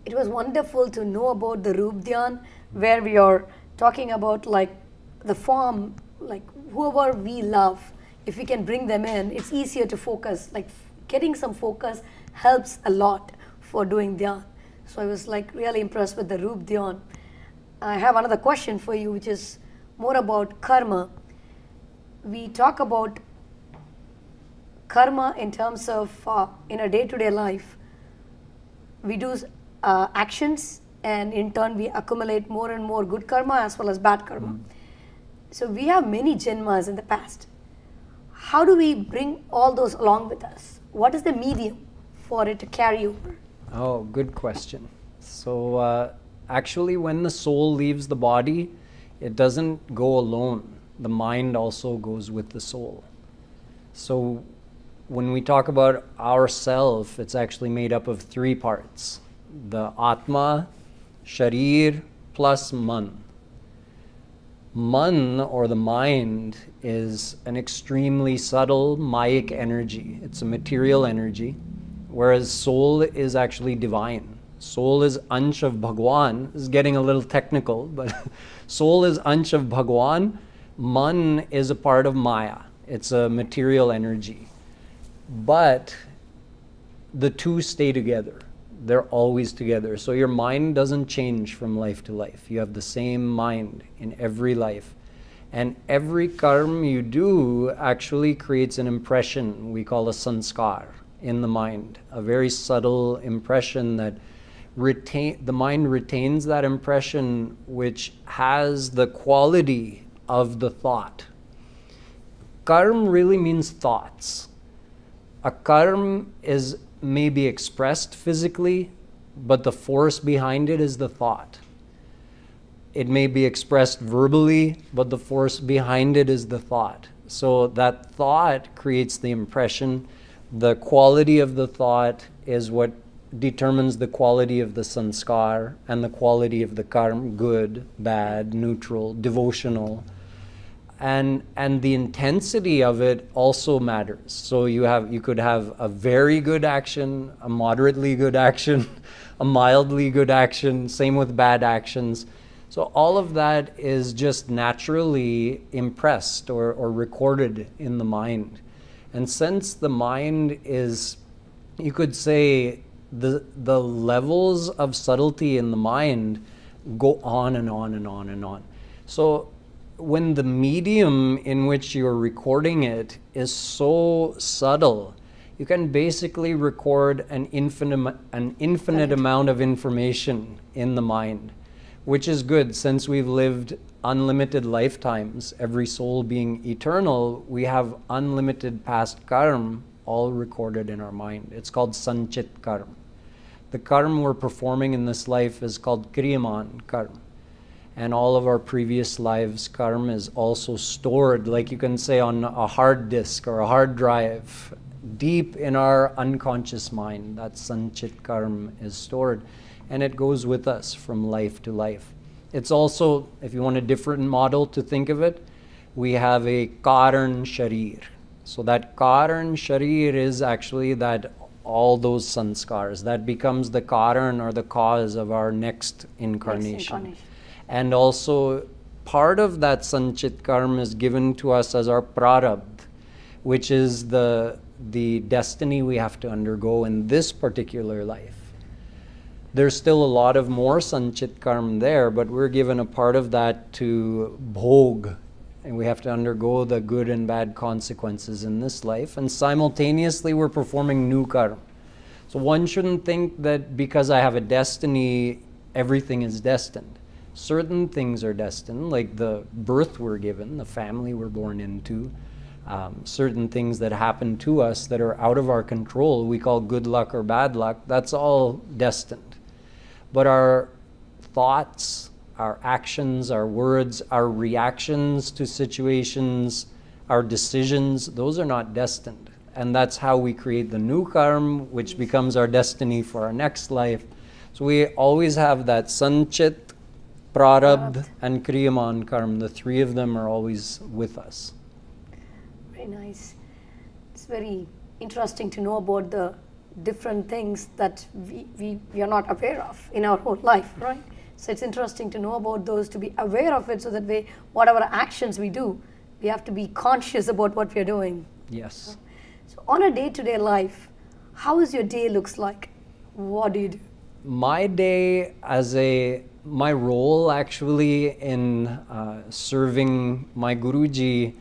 it was wonderful to know about the Roop Dhyan, where we are talking about like the form, like whoever we love, if we can bring them in, it's easier to focus. Like getting some focus helps a lot for doing Dhyan. So I was like really impressed with the Roop Dhyan. I have another question for you, which is more about karma. We talk about karma in terms of in a day-to-day life. We do actions, and in turn we accumulate more and more good karma as well as bad karma. So we have many janmas in the past. How do we bring all those along with us? What is the medium for it to carry over? Oh, good question. So actually when the soul leaves the body, it doesn't go alone. The mind also goes with the soul. So when we talk about ourself, it's actually made up of three parts: the Atma, Sharir, plus Man. Man, or the mind, is an extremely subtle Mayic energy. It's a material energy, whereas soul is actually divine. Soul is Ansh of Bhagwan. This is getting a little technical, but soul is Ansh of Bhagwan. Man is a part of Maya. It's a material energy. But the two stay together. They're always together. So your mind doesn't change from life to life. You have the same mind in every life. And every karma you do actually creates an impression we call a sanskar in the mind. A very subtle impression that the mind retains that impression, which has the quality of the thought. Karma really means thoughts. A karma may be expressed physically, but the force behind it is the thought. It may be expressed verbally, but the force behind it is the thought. So that thought creates the impression. The quality of the thought is what determines the quality of the sanskar and the quality of the karma: good, bad, neutral, devotional. And the intensity of it also matters. So you could have a very good action, a moderately good action, a mildly good action, same with bad actions. So all of that is just naturally impressed or recorded in the mind. And since the mind is, you could say, the levels of subtlety in the mind go on and on and on and on. So when the medium in which you're recording it is so subtle, you can basically record an infinite amount of information in the mind, which is good. Since we've lived unlimited lifetimes, every soul being eternal, we have unlimited past karma all recorded in our mind. It's called sanchit karma. The karma we're performing in this life is called kriyaman karma. And all of our previous lives' karma is also stored, like you can say, on a hard disk or a hard drive, deep in our unconscious mind. That sanchit karma is stored, and it goes with us from life to life. It's also, if you want a different model to think of it, we have a karan sharir. So that karan sharir is actually that all those sanskars. That becomes the karan, or the cause of our next incarnation. And also, part of that sanchit karma is given to us as our prarabdha, which is the destiny we have to undergo in this particular life. There's still a lot of more sanchit karma there, but we're given a part of that to bhog, and we have to undergo the good and bad consequences in this life. And simultaneously, we're performing new karma. So one shouldn't think that because I have a destiny, everything is destined. Certain things are destined, like the birth we're given, the family we're born into, certain things that happen to us that are out of our control, we call good luck or bad luck, that's all destined. But our thoughts, our actions, our words, our reactions to situations, our decisions, those are not destined. And that's how we create the new karma, which becomes our destiny for our next life. So we always have that sanchit, prarabdha, and kriyaman karma. The three of them are always with us. Very nice. It's very interesting to know about the different things that we are not aware of in our whole life, right? So it's interesting to know about those, to be aware of it, so that way, whatever actions we do, we have to be conscious about what we are doing. Yes. So on a day-to-day life, how is your day looks like? What do you do? My day my role actually in serving my Guruji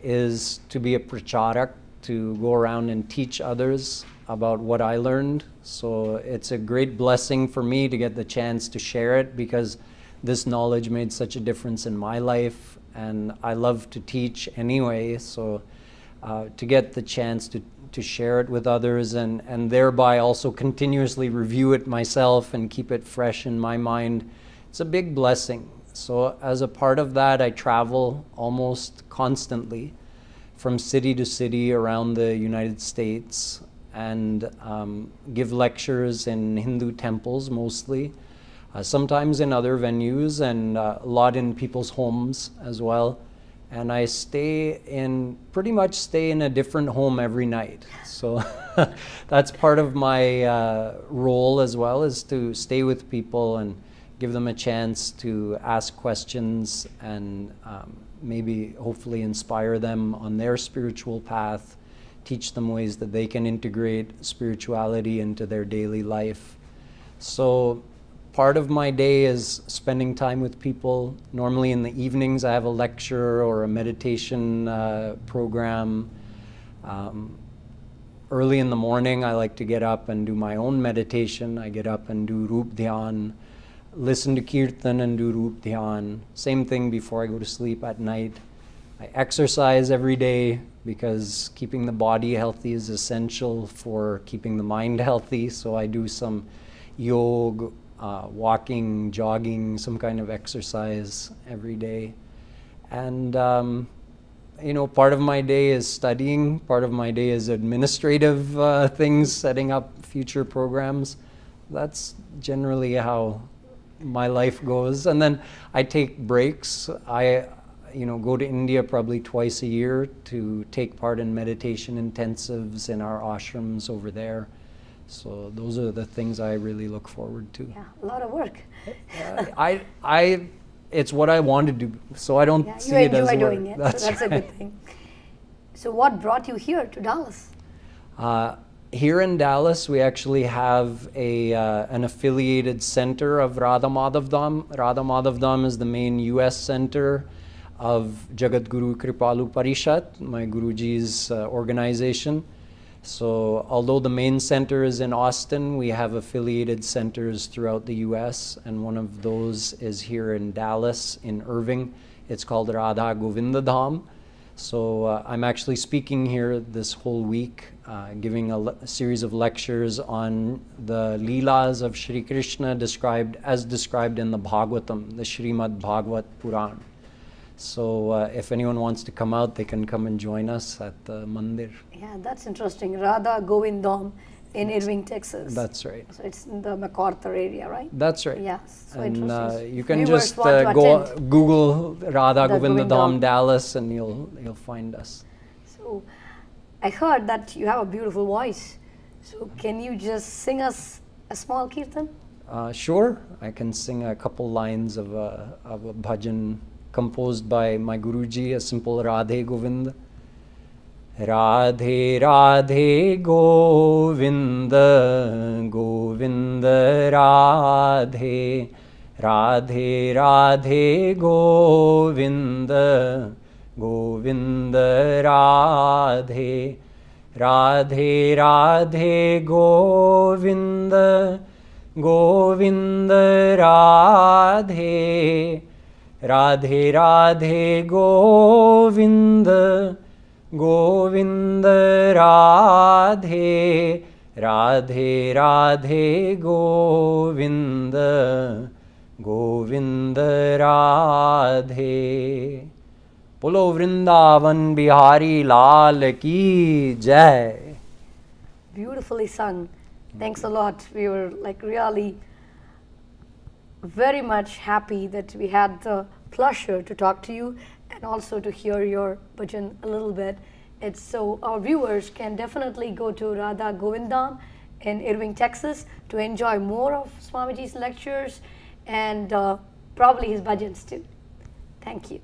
is to be a pracharak, to go around and teach others about what I learned. So it's a great blessing for me to get the chance to share it, because this knowledge made such a difference in my life, and I love to teach anyway. So to get the chance to share it with others, and thereby also continuously review it myself and keep it fresh in my mind, it's a big blessing. So as a part of that, I travel almost constantly from city to city around the United States, and give lectures in Hindu temples mostly, sometimes in other venues, and a lot in people's homes as well. And I pretty much stay in a different home every night. So that's part of my role as well, is to stay with people and give them a chance to ask questions, and maybe hopefully inspire them on their spiritual path, teach them ways that they can integrate spirituality into their daily life. So part of my day is spending time with people. Normally in the evenings I have a lecture or a meditation program. Early in the morning I like to get up and do my own meditation. I get up and do Roop Dhyan, listen to Kirtan and do Roop Dhyan. Same thing before I go to sleep at night. I exercise every day, because keeping the body healthy is essential for keeping the mind healthy. So I do some yoga, walking, jogging, some kind of exercise every day. And part of my day is studying, part of my day is administrative things, setting up future programs. That's generally how my life goes. And then I take breaks. I go to India probably twice a year to take part in meditation intensives in our ashrams over there. So those are the things I really look forward to. Yeah, a lot of work. It's what I want to do, so I don't see it as work. You enjoy doing it, so that's a good thing. So what brought you here to Dallas? Here in Dallas, we actually have an affiliated center of Radha Madhav Dham. Radha Madhav Dham is the main US center of Jagat Guru Kripalu Parishad, my Guruji's organization. So although the main center is in Austin, we have affiliated centers throughout the US, and one of those is here in Dallas, in Irving. It's called Radha Govinda Dham. So I'm actually speaking here this whole week, giving a series of lectures on the Leelas of Shri Krishna described in the Bhagavatam, the Srimad Bhagavat Puran. So if anyone wants to come out, they can come and join us at the mandir. Yeah, that's interesting. Radha Govindam in Irving, Texas. That's right. So it's in the MacArthur area, right? That's right. Yes. So and you can just Google Radha Govinda Dham Dallas, and you'll find us. So I heard that you have a beautiful voice. So can you just sing us a small kirtan? Sure. I can sing a couple lines of a bhajan composed by my Guruji, a simple Radhe Govinda. Radhe Radhe Govinda, Govinda Radhe, Radhe Radhe Govinda, Govinda Radhe, Radhe Radhe Govinda, Govinda Radhe, Radhe Radhe Govinda, Govinda Radhe, Radhe Radhe Govinda, Govinda Radhe. Bolo Vrindavan Bihari Lal Ki Jai. Beautifully sung. Thanks a lot. We were really very much happy that we had the pleasure to talk to you and also to hear your bhajan a little bit. So our viewers can definitely go to Radha Govindam in Irving, Texas to enjoy more of Swamiji's lectures and probably his bhajans too. Thank you.